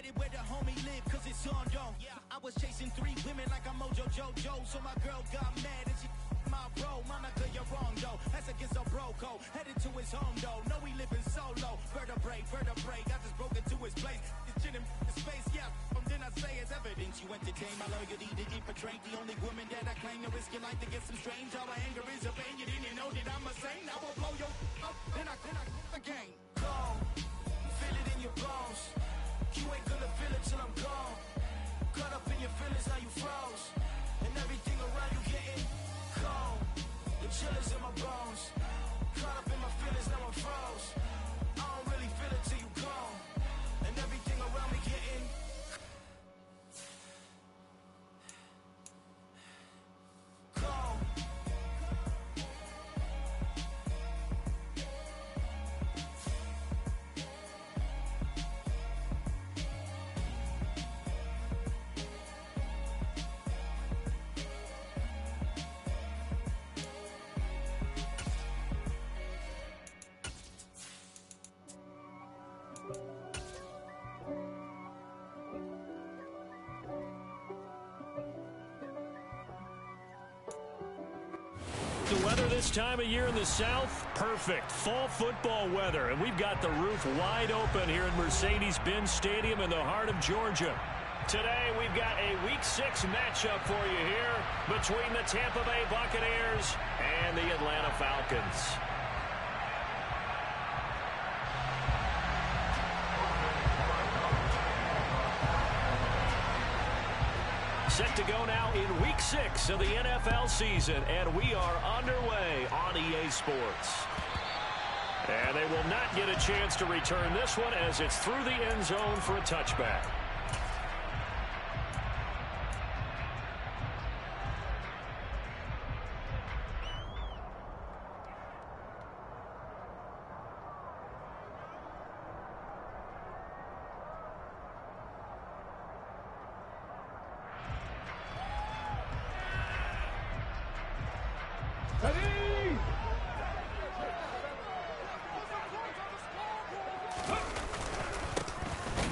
Headed where the homie live, cause it's on dome. I was chasing 3 women like I'm Mojo Jojo. So my girl got mad and she my bro. Monica, you're wrong though. That's against a bro code. Headed to his home though. No, he living solo. Vertebrae. I just broke into his place. This shit in his face, yeah. Then I say it's evidence you entertain my loyalty to infiltrate the only woman that I claim to risk your life to get some strange. All my anger is a pain. You didn't know that I'm a saint. I will blow your up. Then I again. Gone. Feel it in your bones. You ain't gonna feel it till I'm gone. Caught up in your feelings, now you froze. And everything around you getting cold. The chillers in my bones. Caught up in my feelings, now I'm froze. I don't really feel it till you gone. And everything around me getting cold. The weather this time of year in the South, perfect. Fall football weather, and we've got the roof wide open here in Mercedes-Benz Stadium in the heart of Georgia. Today, we've got a Week 6 matchup for you here between the Tampa Bay Buccaneers and the Atlanta Falcons. Set to go now in Week 6 of the NFL season, and we are underway on EA Sports. And they will not get a chance to return this one as it's through the end zone for a touchback.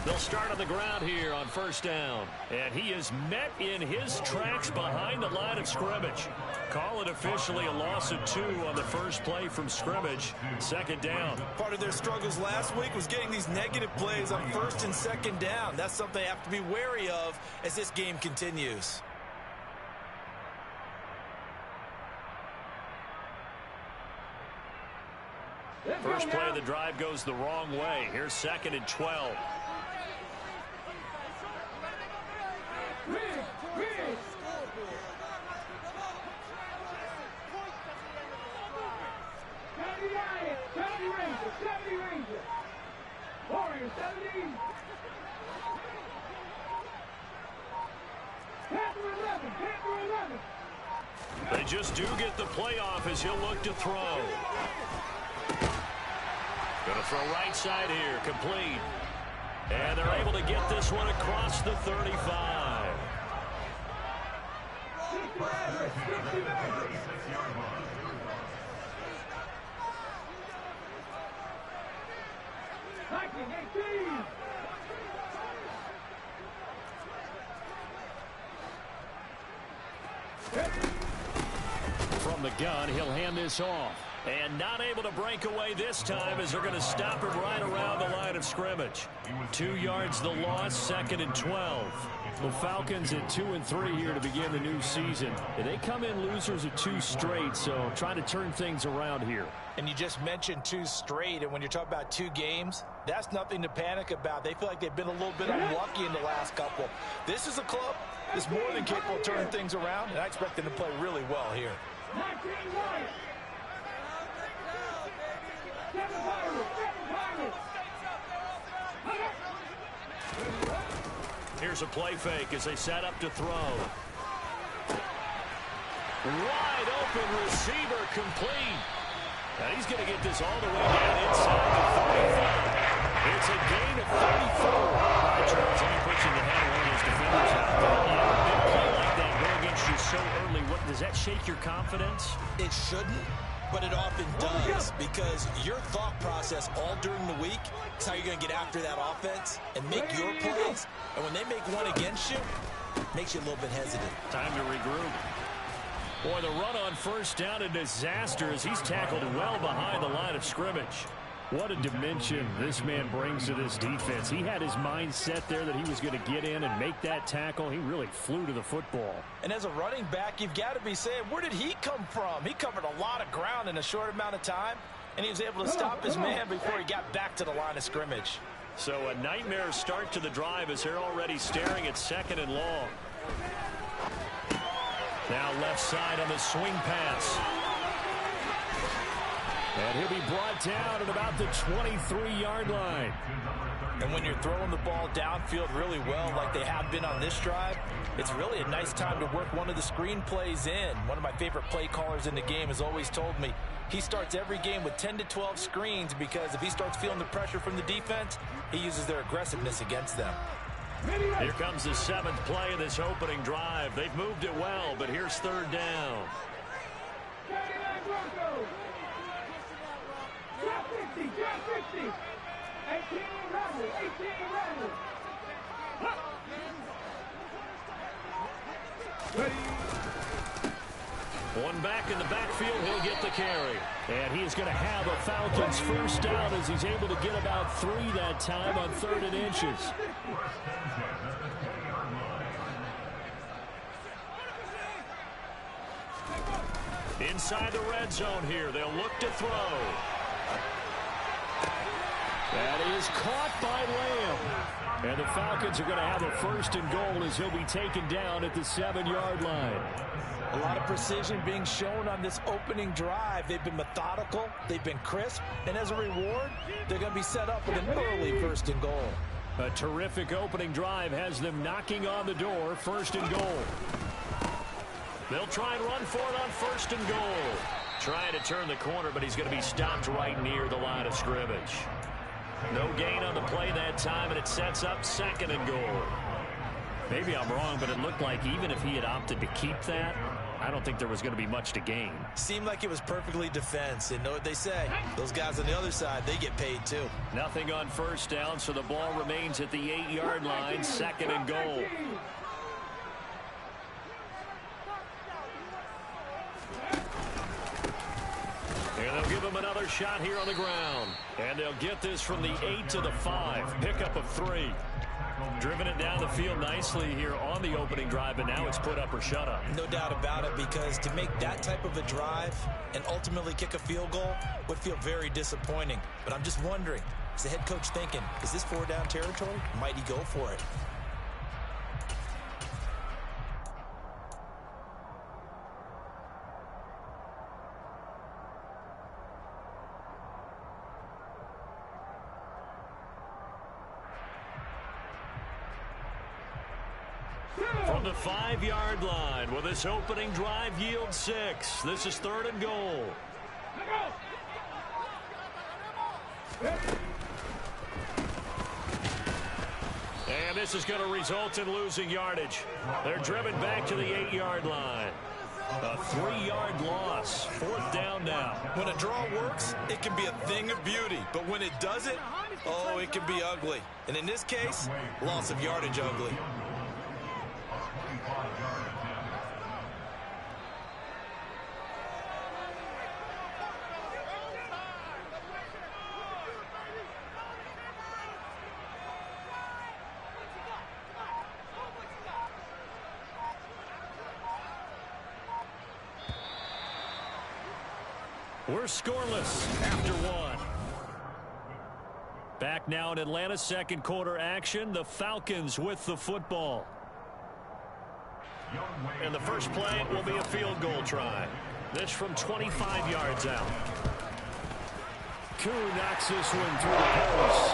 They'll start on the ground here on first down. And he is met in his tracks behind the line of scrimmage. Call it officially a loss of 2 on the first play from scrimmage. Second down. Part of their struggles last week was getting these negative plays on first and second down. That's something they have to be wary of as this game continues. First play of the drive goes the wrong way. Here's 2nd and 12. They just do get the playoff as he'll look to throw. Going to throw right side here, complete. And they're able to get this one across the 35. From the gun, he'll hand this off. And not able to break away this time as they're going to stop him right around the line of scrimmage. 2 yards the loss, 2nd and 12. The Falcons at 2-3 here to begin the new season. And they come in losers of 2 straight, so trying to turn things around here. And you just mentioned 2 straight, and when you're talking about 2 games, that's nothing to panic about. They feel like they've been a little bit unlucky in the last couple. This is a club that's more than capable of turning things around, and I expect them to play really well here. Here's a play fake as they set up to throw. Wide open receiver, complete. And he's going to get this all the way down inside the 35. It's a gain of 34. All right, Charles, let me put you in the head of one of those defenders out there. A big play like that go against you so early. What, does that shake your confidence? It shouldn't, but it often does, because your thought process all during the week It's how you're going to get after that offense and make your plays. And when they make one against you, it makes you a little bit hesitant. Time to regroup. Boy, the run on first down, a disaster as he's tackled well behind the line of scrimmage. What a dimension this man brings to this defense. He had his mind set there that he was going to get in and make that tackle. He really flew to the football. And as a running back, you've got to be saying, where did he come from? He covered a lot of ground in a short amount of time, and he was able to stop his man before he got back to the line of scrimmage. So a nightmare start to the drive as they're already staring at 2nd and long. Now left side on the swing pass. And he'll be brought down at about the 23-yard line. And when you're throwing the ball downfield really well like they have been on this drive, it's really a nice time to work one of the screen plays in. One of my favorite play callers in the game has always told me he starts every game with 10 to 12 screens because if he starts feeling the pressure from the defense, he uses their aggressiveness against them. Here comes the 7th play of this opening drive. They've moved it well, but here's 3rd down. One back in the backfield, he'll get the carry. And he is going to have a Falcons first down as he's able to get about 3 that time on 3rd and inches. Inside the red zone here, they'll look to throw. That is caught by Lamb. And the Falcons are going to have a 1st and goal as he'll be taken down at the 7-yard line. A lot of precision being shown on this opening drive. They've been methodical, they've been crisp, and as a reward, they're going to be set up with an early 1st and goal. A terrific opening drive has them knocking on the door, 1st and goal. They'll try and run for it on 1st and goal. Trying to turn the corner, but he's going to be stopped right near the line of scrimmage. No gain on the play that time, and it sets up 2nd and goal. Maybe I'm wrong, but it looked like even if he had opted to keep that, I don't think there was going to be much to gain. Seemed like it was perfectly defense. And know what they say? Those guys on the other side, they get paid too. Nothing on 1st down, so the ball remains at the 8-yard line, 2nd and goal. And they'll give him another shot here on the ground. And they'll get this from the 8 to the 5. Pickup of 3. Driven it down the field nicely here on the opening drive, but now it's put up or shut up. No doubt about it, because to make that type of a drive and ultimately kick a field goal would feel very disappointing. But I'm just wondering, is the head coach thinking, is this 4-down territory? Might he go for it? From the 5-yard line, will this opening drive yield 6? This is 3rd and goal. And this is going to result in losing yardage. They're driven back to the 8-yard line. A 3-yard loss. 4th down now. When a draw works, it can be a thing of beauty. But when it doesn't, oh, it can be ugly. And in this case, loss of yardage ugly. We're scoreless after 1. Back now in Atlanta, 2nd quarter action. The Falcons with the football. And the first play will be a field goal try. This from 25 yards out. Koo knocks this one through the post.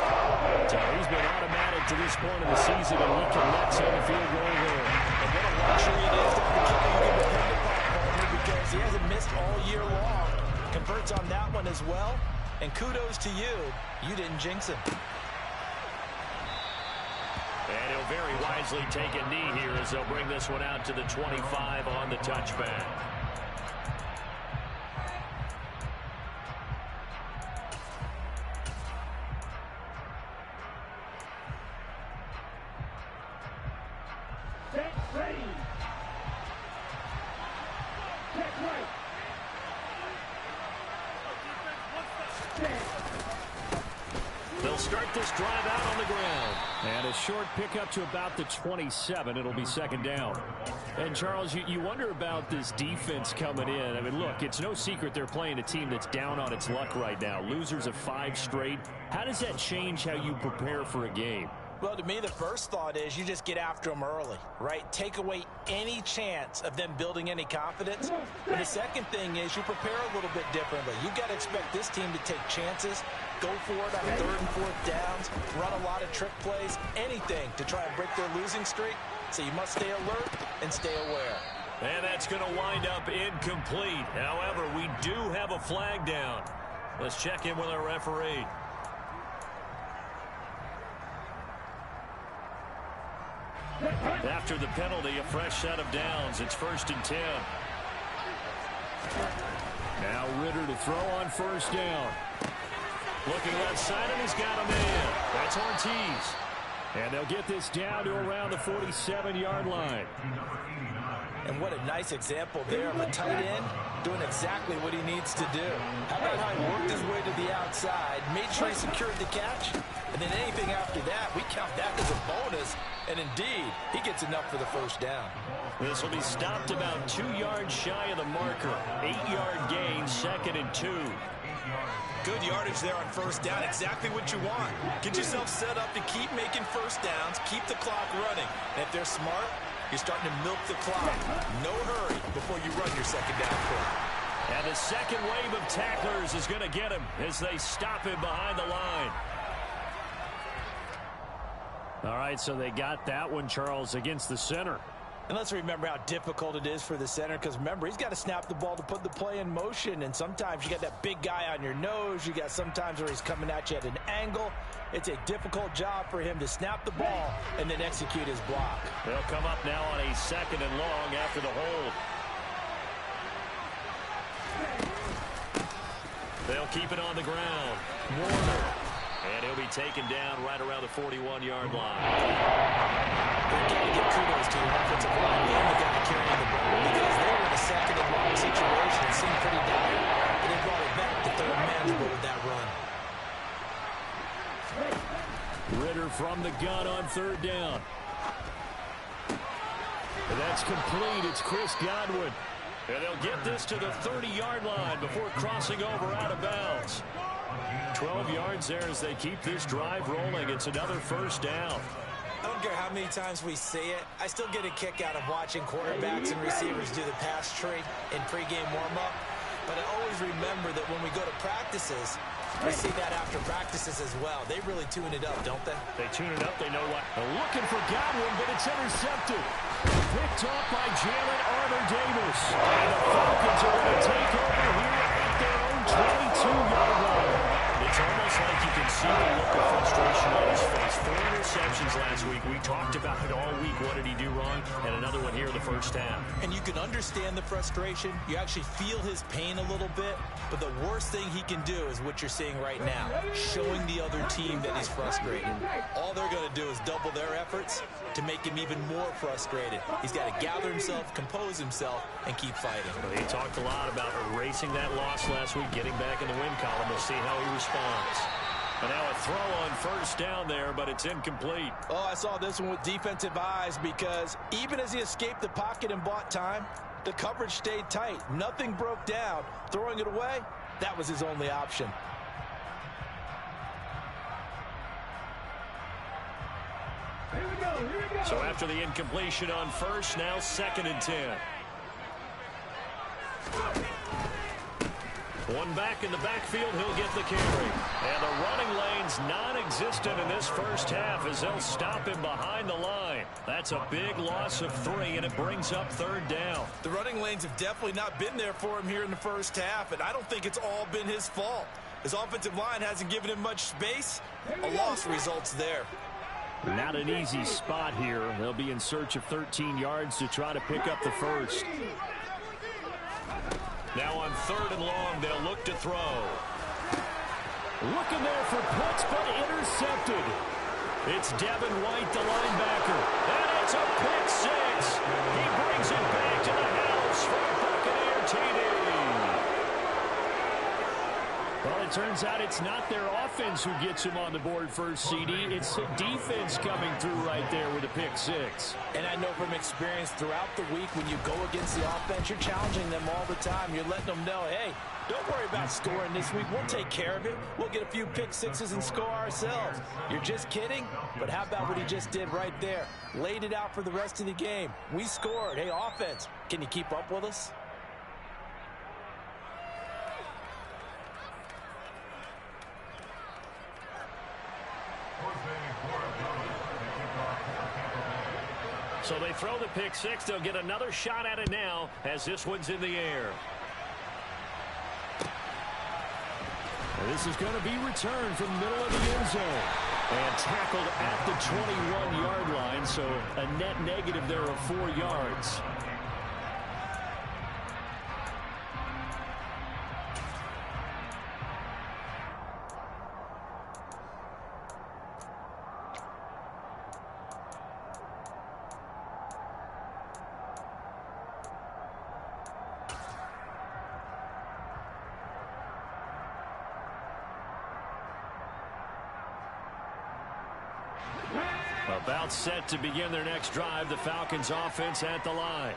So he's been automatic to this point of the season, and he connects on the field goal there. And what a luxury it is to have a kicker you can depend upon, because he hasn't missed all year long. Converts on that one as well, and kudos to you. You didn't jinx him. And he'll very wisely take a knee here as they'll bring this one out to the 25 on the touchback. They'll start this drive out on the ground. And a short pickup to about the 27. It'll be second down. And, Charles, you wonder about this defense coming in. I mean, look, it's no secret they're playing a team that's down on its luck right now. Losers of 5 straight. How does that change how you prepare for a game? Well, to me, the first thought is you just get after them early, right? Take away any chance of them building any confidence. And the second thing is you prepare a little bit differently. You've got to expect this team to take chances, go for it on 3rd and 4th downs, run a lot of trick plays, anything to try and break their losing streak. So you must stay alert and stay aware. And that's going to wind up incomplete. However, we do have a flag down. Let's check in with our referee. After the penalty, a fresh set of downs. It's 1st and 10. Now Ritter to throw on 1st down. Looking left side, and he's got a man. That's Ortiz. And they'll get this down to around the 47-yard line. And what a nice example there of a tight end doing exactly what he needs to do. How about how he worked his way to the outside, made sure he secured the catch, and then anything after that, we count that as a bonus. And indeed, he gets enough for the 1st down. This will be stopped about 2 yards shy of the marker. 8-yard gain, 2nd and 2. Good yardage there on 1st down. Exactly what you want. Get yourself set up to keep making 1st downs, keep the clock running. And if they're smart, you're starting to milk the clock. No hurry before you run your 2nd down play. And the second wave of tacklers is going to get him as they stop him behind the line. All right, so they got that one, Charles, against the center. And let's remember how difficult it is for the center, because remember, he's got to snap the ball to put the play in motion, and sometimes you got that big guy on your nose. You got sometimes where he's coming at you at an angle. It's a difficult job for him to snap the ball and then execute his block. They'll come up now on a 2nd and long after the hold. They'll keep it on the ground. Warner. And he'll be taken down right around the 41-yard line. They've got to give kudos to the offensive line and the guy carrying the ball, because they were in a 2nd and long situation. It seemed pretty dire, but they brought it back to third manageable with that run. Ritter from the gun on 3rd down. And that's complete. It's Chris Godwin. And they'll get this to the 30-yard line before crossing over out of bounds. 12 yards there as they keep this drive rolling. It's another 1st down. I don't care how many times we say it, I still get a kick out of watching quarterbacks and receivers do the pass tree in pregame warm-up. But I always remember that when we go to practices, we see that after practices as well. They really tune it up, don't they? They tune it up. They know what. They're looking for Godwin, but it's intercepted. Picked off by Jalen Armour-Davis. And the Falcons are going to take over here at their own 22-yard line. It's almost like you can see the look of frustration on his face. 4 interceptions last week. We talked about it all week. What did he do wrong? And another one here in the 1st half. And you can understand the frustration. You actually feel his pain a little bit. But the worst thing he can do is what you're seeing right now, showing the other team that he's frustrated. All they're going to do is double their efforts to make him even more frustrated. He's got to gather himself, compose himself, and keep fighting. Well, he talked a lot about erasing that loss last week, getting back in the win column. We'll see how he responds. And now a throw on 1st down there, but it's incomplete. Oh, I saw this one with defensive eyes, because even as he escaped the pocket and bought time, the coverage stayed tight. Nothing broke down. Throwing it away, that was his only option. So after the incompletion on 1st, now 2nd and 10. One back in the backfield, he'll get the carry. And the running lane's non-existent in this 1st half as they'll stop him behind the line. That's a big loss of 3, and it brings up 3rd down. The running lanes have definitely not been there for him here in the 1st half, and I don't think it's all been his fault. His offensive line hasn't given him much space. A loss results there. Not an easy spot here. They'll be in search of 13 yards to try to pick up the 1st. Now on 3rd and long, they'll look to throw. Looking there for puts, but intercepted. It's Devin White, the linebacker. And it's a pick 6. turns out it's not their offense who gets him on the board first, CD. It's the defense coming through right there with a pick six. And I know from experience throughout the week when you go against the offense, you're challenging them all the time. You're letting them know, hey, don't worry about scoring this week. We'll take care of it. We'll get a few pick sixes and score ourselves. You're just kidding? But how about what he just did right there? Laid it out for the rest of the game. We scored. Hey, offense, can you keep up with us? So they throw the pick six. They'll get another shot at it now as this one's in the air. And this is going to be returned from the middle of the end zone. And tackled at the 21-yard line, so a net negative there of 4 yards. About set to begin their next drive, the Falcons offense at the line.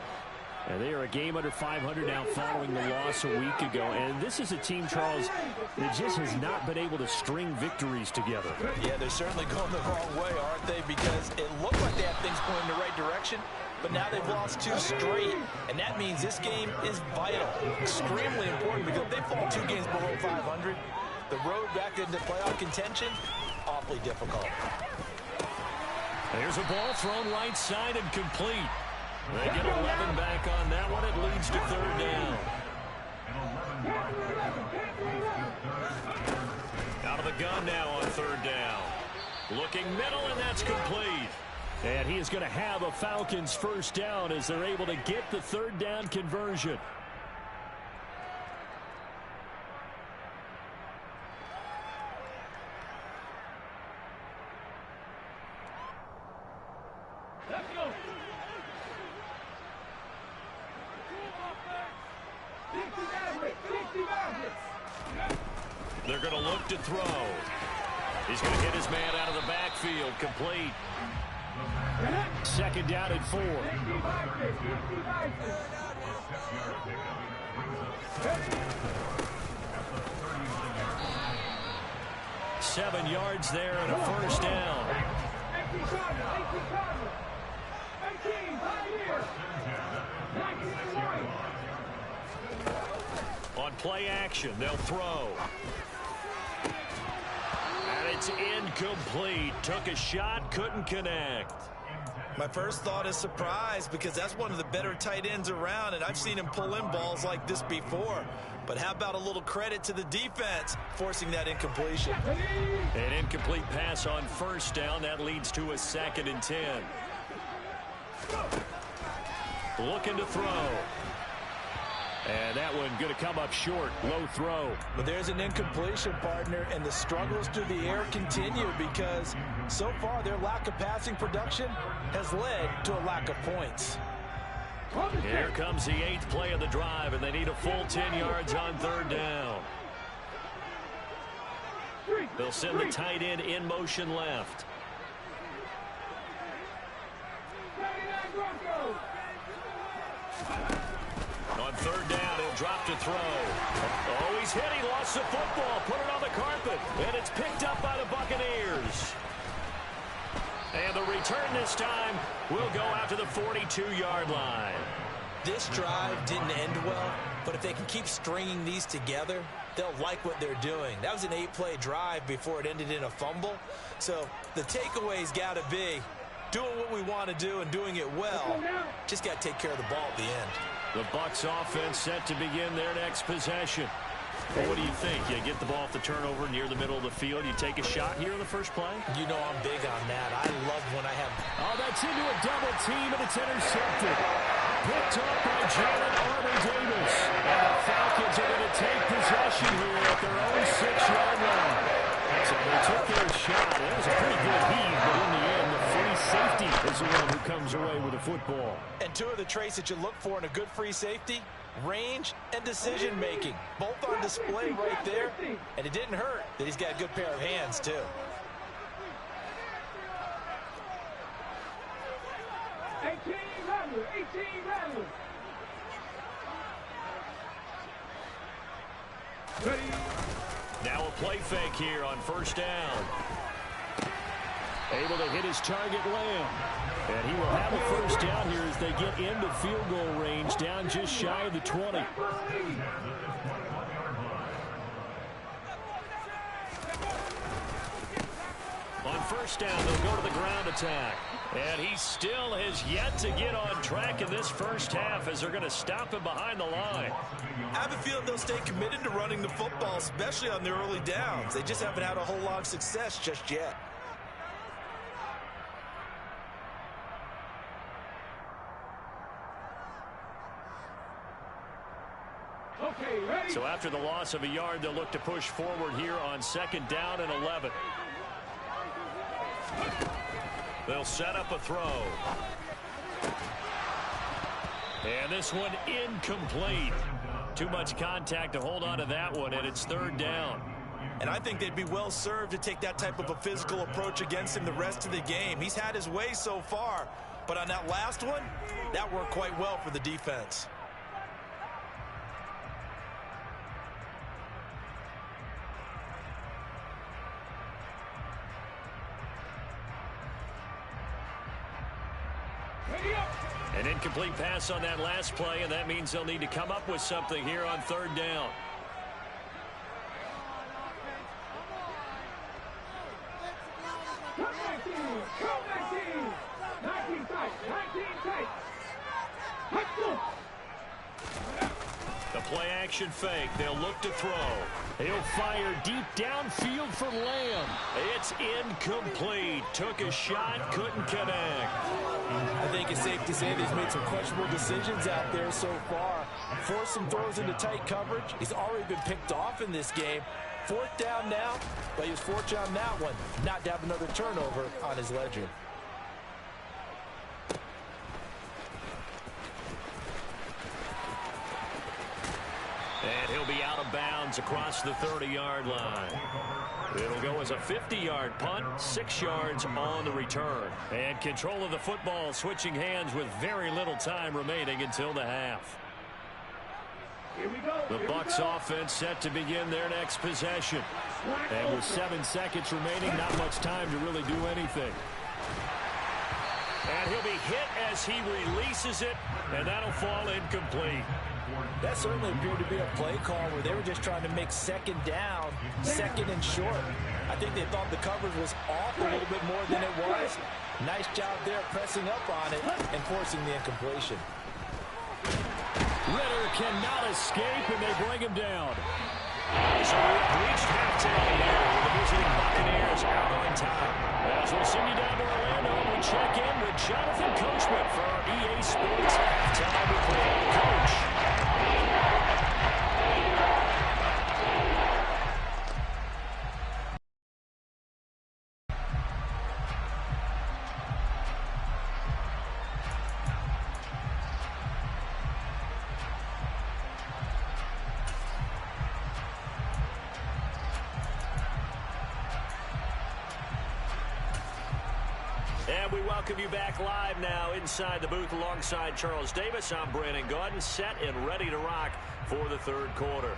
And they are a game under 500 now following the loss a week ago. And this is a team, Charles, that just has not been able to string victories together. Yeah, they're certainly going the wrong way, aren't they? Because it looked like they had things going in the right direction, but now they've lost 2 straight. And that means this game is vital, extremely important, because if they fall 2 games below 500, the road back into playoff contention, awfully difficult. There's a ball thrown right side and complete. They get 11 back on that one. It leads to 3rd down. Out of the gun now on 3rd down. Looking middle, and that's complete. And he is going to have a Falcons first down as they're able to get the 3rd down conversion. They're going to look to throw. He's going to get his man out of the backfield. Complete. 2nd down and 4. 7 yards there and a first down. On play action, they'll throw. And it's incomplete. Took a shot, couldn't connect. My first thought is surprise, because that's one of the better tight ends around, and I've seen him pull in balls like this before. But how about a little credit to the defense forcing that incompletion? An incomplete pass on first down. That leads to a 2nd and 10. Looking to throw. And that one going to come up short. Low throw. But there's an incompletion, partner, and the struggles through the air continue because so far their lack of passing production has led to a lack of points. Here comes the 8th play of the drive, and they need a full 10 yards on 3rd down. They'll send the tight end in motion left. On 3rd down, he'll drop to throw. Oh, he's hit. He lost the football. Put it on the carpet. And it's picked up by the Buccaneers. And the return this time will go out to the 42-yard line. This drive didn't end well, but if they can keep stringing these together, they'll like what they're doing. That was an 8-play drive before it ended in a fumble. So the takeaway's got to be doing what we want to do and doing it well. Just got to take care of the ball at the end. The Bucs offense set to begin their next possession. Well, what do you think? You get the ball off the turnover near the middle of the field. You take a shot here in the first play? You know I'm big on that. I love when I have... Oh, that's into a double team, and it's intercepted. Picked up by Jalen Armour-Davis. And the Falcons are going to take possession here at their own 6-yard line. So they took their shot. That was a pretty good heave, but in the end, the free safety is the one who comes away with the football. And 2 of the traits that you look for in a good free safety, range, and decision-making. Both on display right there, and it didn't hurt that he's got a good pair of hands, too. 18-11. Now a play fake here on first down. Able to hit his target, Lamb. And he will have a first down here as they get into field goal range, down just shy of the 20. On first down, they'll go to the ground attack. And he still has yet to get on track in this first half as they're going to stop him behind the line. I have a feeling they'll stay committed to running the football, especially on their early downs. They just haven't had a whole lot of success just yet. Okay, ready. So after the loss of a yard, they'll look to push forward here on second down and 11. They'll set up a throw. And this one incomplete. Too much contact to hold on to that one, and it's third down. And I think they'd be well served to take that type of a physical approach against him the rest of the game. He's had his way so far, but on that last one, that worked quite well for the defense. An incomplete pass on that last play, and that means they'll need to come up with something here on third down. Come back team. 19 tight. The play action fake. They'll look to throw. He'll fire deep downfield for Lamb. It's incomplete. Took a shot, couldn't connect. I think it's safe to say that he's made some questionable decisions out there so far. Forced some throws into tight coverage. He's already been picked off in this game. Fourth down now, but he was fortunate on that one not to have another turnover on his ledger. And he'll be out of bounds across the 30-yard line. It'll go as a 50-yard punt, 6 yards on the return. And control of the football switching hands with very little time remaining until the half. Here we go. The Bucs offense set to begin their next possession. And with 7 seconds remaining, not much time to really do anything. And he'll be hit as he releases it, and that'll fall incomplete. That certainly appeared to be a play call where they were just trying to make second down, second and short. I think they thought the coverage was off a little bit more than it was. Nice job there pressing up on it and forcing the incompletion. Ritter cannot escape, and they bring him down. So we've reached halftime here with the visiting Buccaneers out on top. As we'll send you down to Orlando, we check in with Jonathan Coachman for our EA Sports Halftime Report. Coach. And we welcome you back live now inside the booth alongside Charles Davis. I'm Brandon Gaudin, set and ready to rock for the third quarter.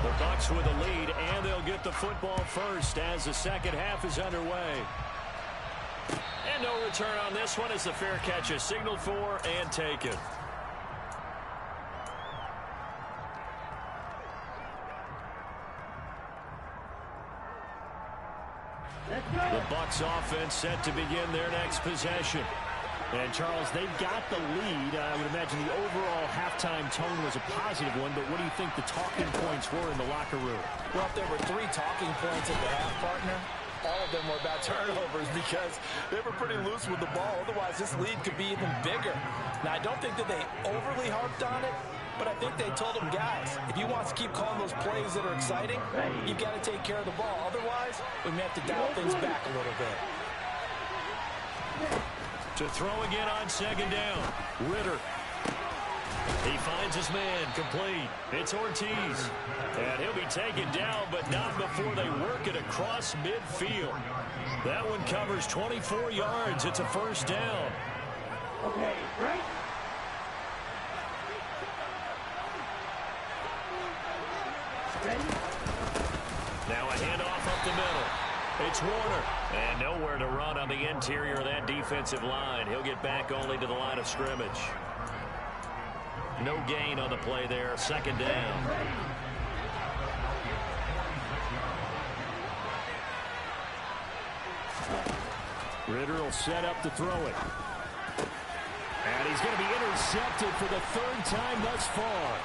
The Bucs with a lead, and they'll get the football first as the second half is underway. And no return on this one as the fair catch is signaled for and taken. The Bucs offense set to begin their next possession. And, Charles, they've got the lead. I would imagine the overall halftime tone was a positive one, but what do you think the talking points were in the locker room? Well, if there were 3 talking points at the half, partner, all of them were about turnovers because they were pretty loose with the ball. Otherwise, this lead could be even bigger. Now, I don't think that they overly harped on it, But I think they told him, guys, if he wants to keep calling those plays that are exciting, you've got to take care of the ball. Otherwise, we may have to dial things back a little bit. To throw again on second down. Ritter. He finds his man, complete. It's Ortiz. And he'll be taken down, but not before they work it across midfield. That one covers 24 yards. It's a first down. Okay, right? Now a handoff up the middle. It's Warner. And nowhere to run on the interior of that defensive line. He'll get back only to the line of scrimmage. No gain on the play there. Second down. Ritter will set up to throw it. And he's going to be intercepted for the third time thus far.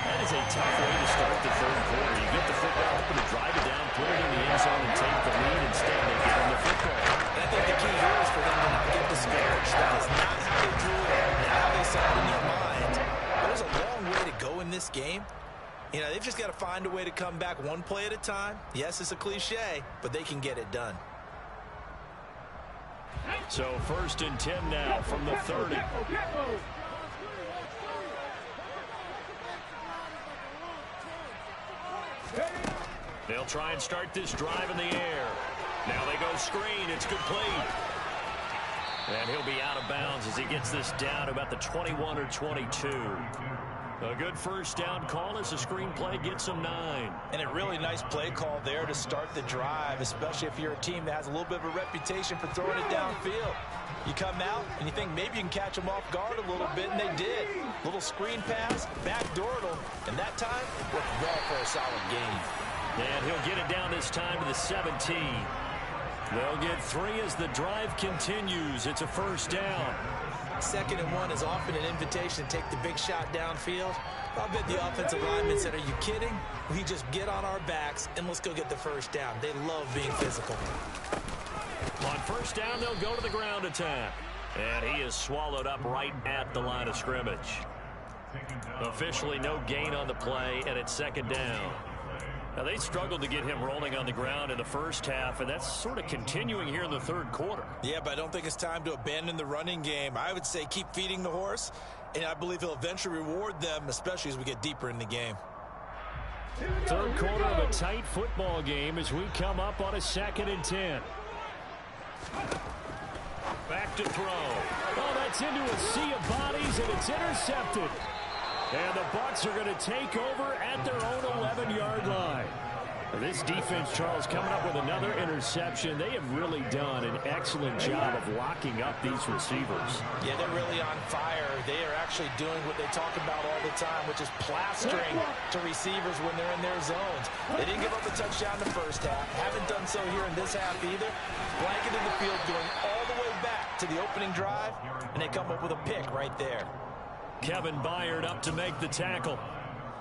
That is a tough way to start the third quarter. You get the football open to drive it down, put it in the end zone, and take the lead. Instead, they give him the football. And I think the key here is for them to not get discouraged. That is not how they drew it, not how they saw it in their mind. There's a long way to go in this game. You know, they've just got to find a way to come back one play at a time. Yes, it's a cliche, but they can get it done. So 1st and 10 now from the 30. They'll try and start this drive in the air. Now they go screen. It's complete. And he'll be out of bounds as he gets this down about the 21 or 22. A good first down call as the screen play gets him 9. And a really nice play call there to start the drive, especially if you're a team that has a little bit of a reputation for throwing it downfield. You come out and you think maybe you can catch them off guard a little bit, and they did. Little screen pass, backdoored them, and that time worked well for a solid gain. And he'll get it down this time to the 17. They'll get 3 as the drive continues. It's a first down. 2nd and 1 is often an invitation to take the big shot downfield. I bet the offensive linemen said, are you kidding? We just get on our backs and let's go get the first down. They love being physical. On first down, they'll go to the ground attack. And he is swallowed up right at the line of scrimmage. Officially no gain on the play, and it's 2nd down. Now, they struggled to get him rolling on the ground in the first half, and that's sort of continuing here in the third quarter. Yeah, but I don't think it's time to abandon the running game. I would say keep feeding the horse, and I believe he'll eventually reward them, especially as we get deeper in the game. Third quarter of a tight football game as we come up on a 2nd and 10. Back to throw. Oh, that's into a sea of bodies, and it's intercepted. And the Bucs are going to take over at their own 11-yard line. This defense, Charles, coming up with another interception. They have really done an excellent job of locking up these receivers. Yeah, they're really on fire. They are actually doing what they talk about all the time, which is plastering to receivers when they're in their zones. They didn't give up a touchdown in the first half. Haven't done so here in this half either. Blanketed the field, going all the way back to the opening drive, and they come up with a pick right there. Kevin Byard up to make the tackle.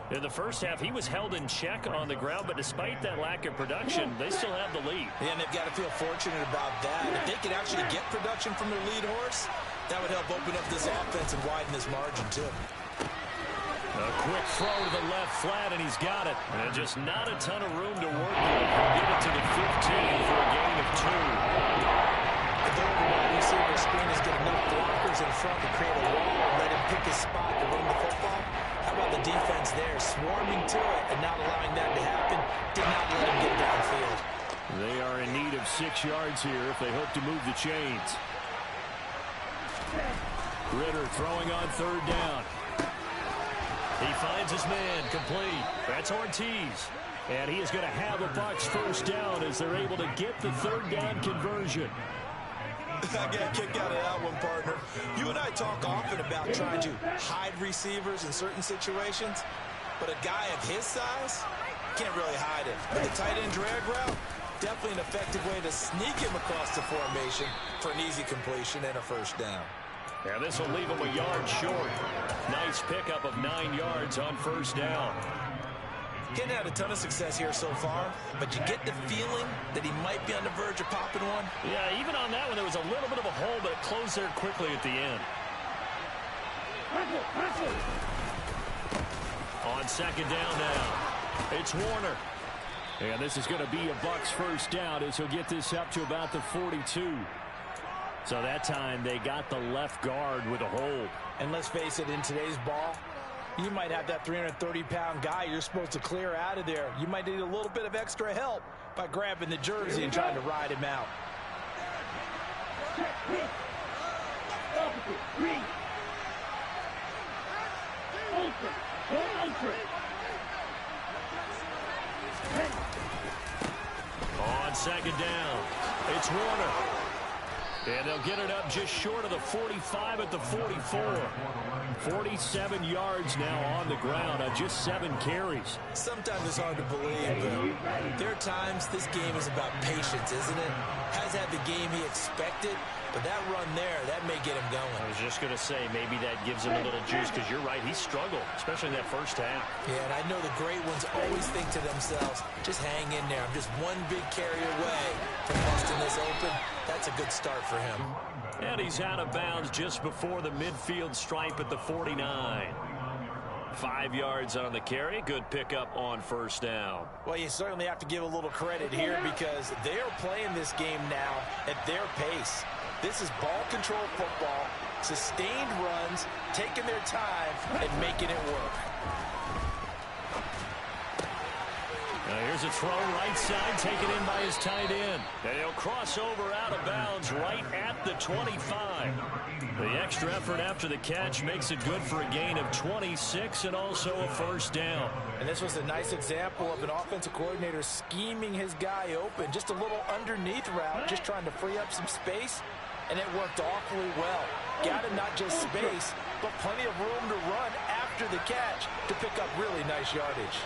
In the first half, he was held in check on the ground, but despite that lack of production, they still have the lead. Yeah, and they've got to feel fortunate about that. If they can actually get production from their lead horse, that would help open up this offense and widen this margin, too. A quick throw to the left flat, and he's got it. And just not a ton of room to work with. He'll get it to the 15 for a gain of 2. If the wide receiver screen is getting enough blockers in front to create a wall and let him pick his spot to run the football, how about the defense there, swarming to it and not allowing that to happen, did not let him get downfield. They are in need of 6 yards here if they hope to move the chains. Ritter throwing on 3rd down. He finds his man, complete. That's Ortiz. And he is going to have a Bucs first down as they're able to get the 3rd down conversion. I got a kick out of that one, partner. You and I talk often about trying to hide receivers in certain situations, but a guy of his size can't really hide it. But the tight end drag route, definitely an effective way to sneak him across the formation for an easy completion and a first down. And this will leave him a yard short. Nice pickup of 9 yards on first down. Getting had a ton of success here so far, but you get the feeling that he might be on the verge of popping one. Yeah, even on that one, there was a little bit of a hole, but it closed there quickly at the end. On second down now, it's Warner. And this is going to be a Bucs first down as he'll get this up to about the 42. So that time they got the left guard with a hold. And let's face it, in today's ball, you might have that 330-pound guy you're supposed to clear out of there. You might need a little bit of extra help by grabbing the jersey and trying to ride him out. On second down, it's Warner. And they'll get it up just short of the 45 at the 44. 47 yards now on the ground on just 7 carries. Sometimes it's hard to believe, but there are times this game is about patience, isn't it? Has had the game he expected, but that run there, that may get him going. I was just going to say, maybe that gives him a little juice, because you're right, he struggled, especially in that first half. Yeah, and I know the great ones always think to themselves, just hang in there. I'm just one big carry away from busting this open. That's a good start for him. And he's out of bounds just before the midfield stripe at the 49. 5 yards on the carry. Good pickup on first down. Well, you certainly have to give a little credit here because they are playing this game now at their pace. This is ball control football, sustained runs, taking their time and making it work. Now here's a throw right side, taken in by his tight end. And he'll cross over out of bounds right at the 25. The extra effort after the catch makes it good for a gain of 26 and also a first down. And this was a nice example of an offensive coordinator scheming his guy open. Just a little underneath route, just trying to free up some space. And it worked awfully well. Got him not just space, but plenty of room to run after the catch to pick up really nice yardage.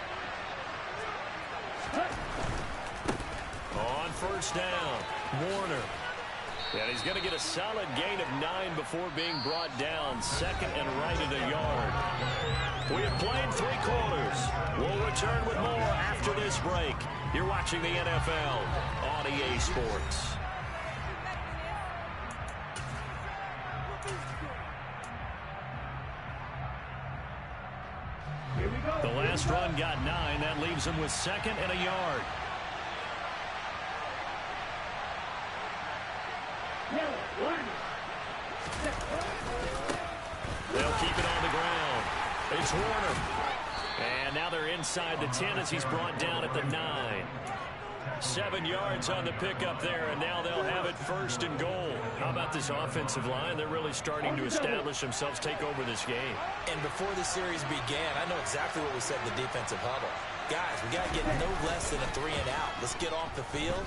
On first down, Warner. And he's going to get a solid gain of 9 before being brought down. Second and right at a yard. We have played 3 quarters. We'll return with more after this break. You're watching the NFL on EA Sports. The last run got 9. That leaves him with second and a yard. They'll keep it on the ground. It's Warner. And now they're inside the 10 as he's brought down at the 9. 7 yards on the pickup there, and now they'll have it first and goal. How about this offensive line? They're really starting to establish themselves, take over this game. And before the series began, I know exactly what we said in the defensive huddle. Guys, we got to get no less than a 3 and out. Let's get off the field.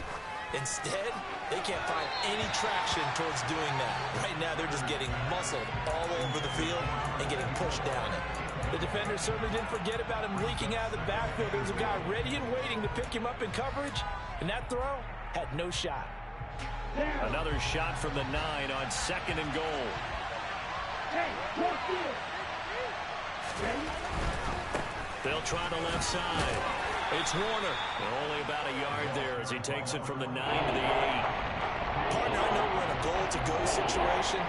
Instead, they can't find any traction towards doing that. Right now, they're just getting muscled all over the field and getting pushed down it. The defender certainly didn't forget about him leaking out of the backfield. There was a guy ready and waiting to pick him up in coverage, and that throw had no shot. Another shot from the 9 on second and goal. They'll try the left side. It's Warner. Only about a yard there as he takes it from the 9 to the 8. Partner, I know we're in a goal-to-go situation,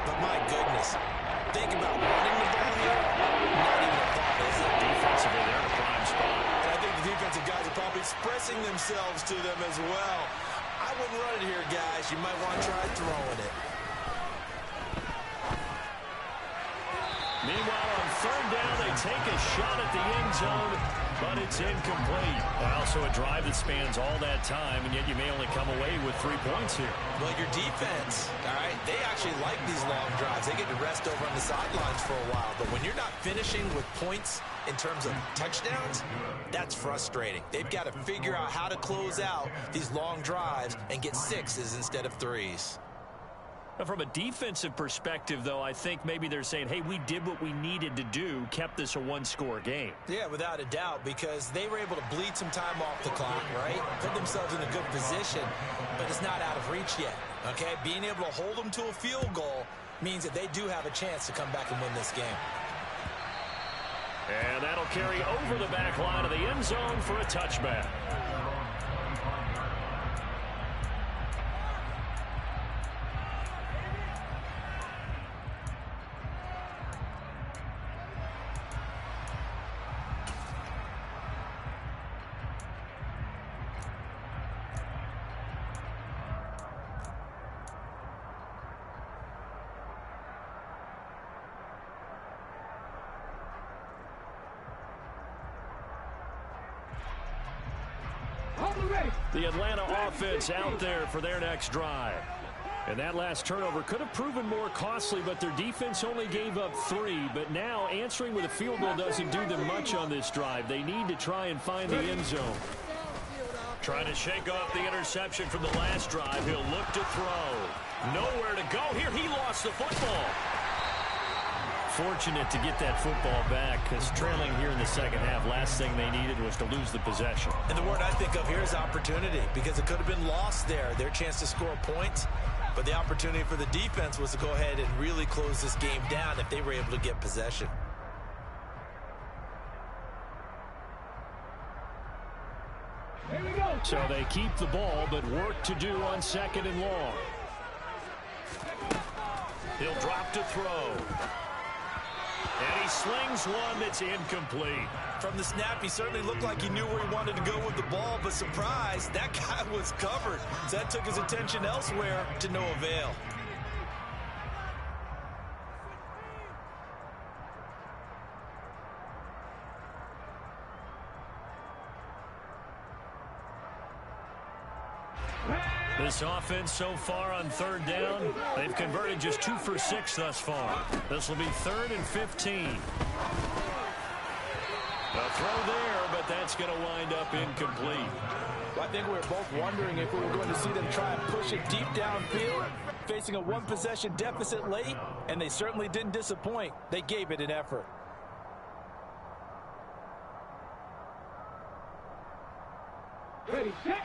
but my goodness, think about running the ball here. Not even a thought, is it? Defensively, they're in a prime spot. And I think the defensive guys are probably expressing themselves to them as well. I wouldn't run it here, guys. You might want to try throwing it. Meanwhile, on third down, they take a shot at the end zone, but it's incomplete. Also a drive that spans all that time, and yet you may only come away with 3 points here. Well, your defense, all right, they actually like these long drives. They get to rest over on the sidelines for a while, but when you're not finishing with points in terms of touchdowns, that's frustrating. They've got to figure out how to close out these long drives and get 6s instead of 3s. From a defensive perspective, though, I think maybe they're saying, hey, we did what we needed to do, kept this a 1-score game. Yeah, without a doubt, because they were able to bleed some time off the clock, right? Put themselves in a good position, but it's not out of reach yet, okay? Being able to hold them to a field goal means that they do have a chance to come back and win this game. And that'll carry over the back line of the end zone for a touchback. The Atlanta offense out there for their next drive. And that last turnover could have proven more costly, but their defense only gave up 3. But now answering with a field goal doesn't do them much on this drive. They need to try and find the end zone. Trying to shake off the interception from the last drive. He'll look to throw. Nowhere to go here. He lost the football. Fortunate to get that football back, because trailing here in the second half, last thing they needed was to lose the possession. And the word I think of here is opportunity, because it could have been lost there, their chance to score points. But the opportunity for the defense was to go ahead and really close this game down if they were able to get possession. Here we go. So they keep the ball, but work to do on 2nd and long. He'll drop to throw. And he slings one that's incomplete. From the snap, he certainly looked like he knew where he wanted to go with the ball, but surprise, that guy was covered. So that took his attention elsewhere to no avail. This offense so far on 3rd down, they've converted just 2 for 6 thus far. This will be 3rd and 15. A throw there, but that's going to wind up incomplete. Well, I think we were both wondering if we were going to see them try and push it deep downfield, facing a 1-possession deficit late, and they certainly didn't disappoint. They gave it an effort. Ready, set.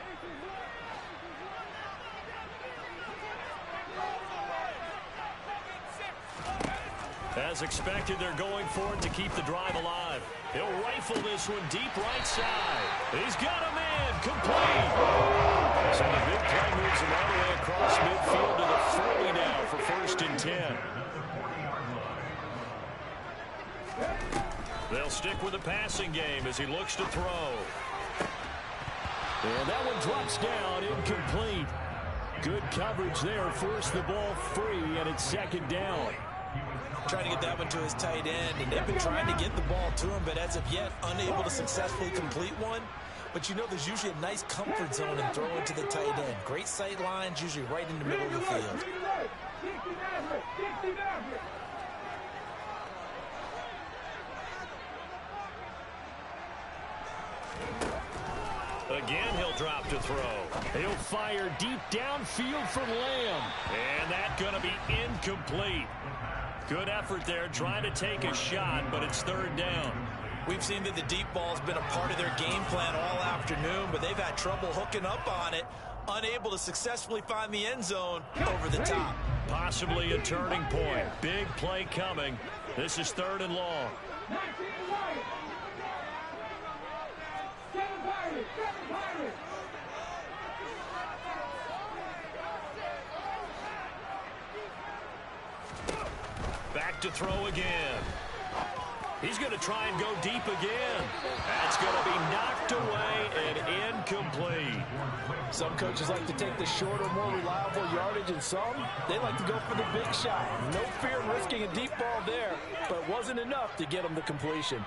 As expected, they're going for it to keep the drive alive. He'll rifle this one deep right side. He's got a man complete. So the big play moves him all the way across midfield to the 40 now for 1st and 10. They'll stick with the passing game as he looks to throw. And that one drops down, incomplete. Good coverage there, forced the ball free, and it's 2nd down. Trying to get that one to his tight end, and they've been trying to get the ball to him, but as of yet, unable to successfully complete one. But you know there's usually a nice comfort zone in throwing to the tight end. Great sight lines, usually right in the middle of the field. Again, he'll drop to throw. He'll fire deep downfield for Lamb. And that's going to be incomplete. Good effort there, trying to take a shot, but it's 3rd down. We've seen that the deep ball's been a part of their game plan all afternoon, but they've had trouble hooking up on it, unable to successfully find the end zone over the top. Possibly a turning point. Big play coming. This is 3rd and long. Back to throw again. He's going to try and go deep again. That's going to be knocked away and incomplete. Some coaches like to take the shorter, more reliable yardage, and some, they like to go for the big shot. No fear in risking a deep ball there, but it wasn't enough to get them the completion.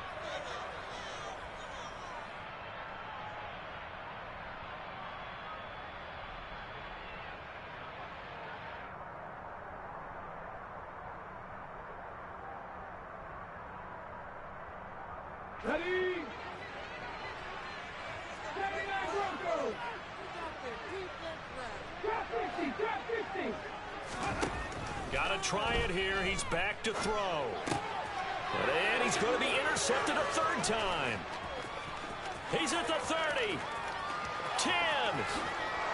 Ready? Setting up Broncos. Drop 50, drop 50. Got to try it here. He's back to throw. And he's going to be intercepted a 3rd time. He's at the 30. 10.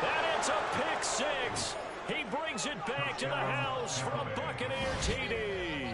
And it's a pick 6. He brings it back to the house for a Buccaneer TD.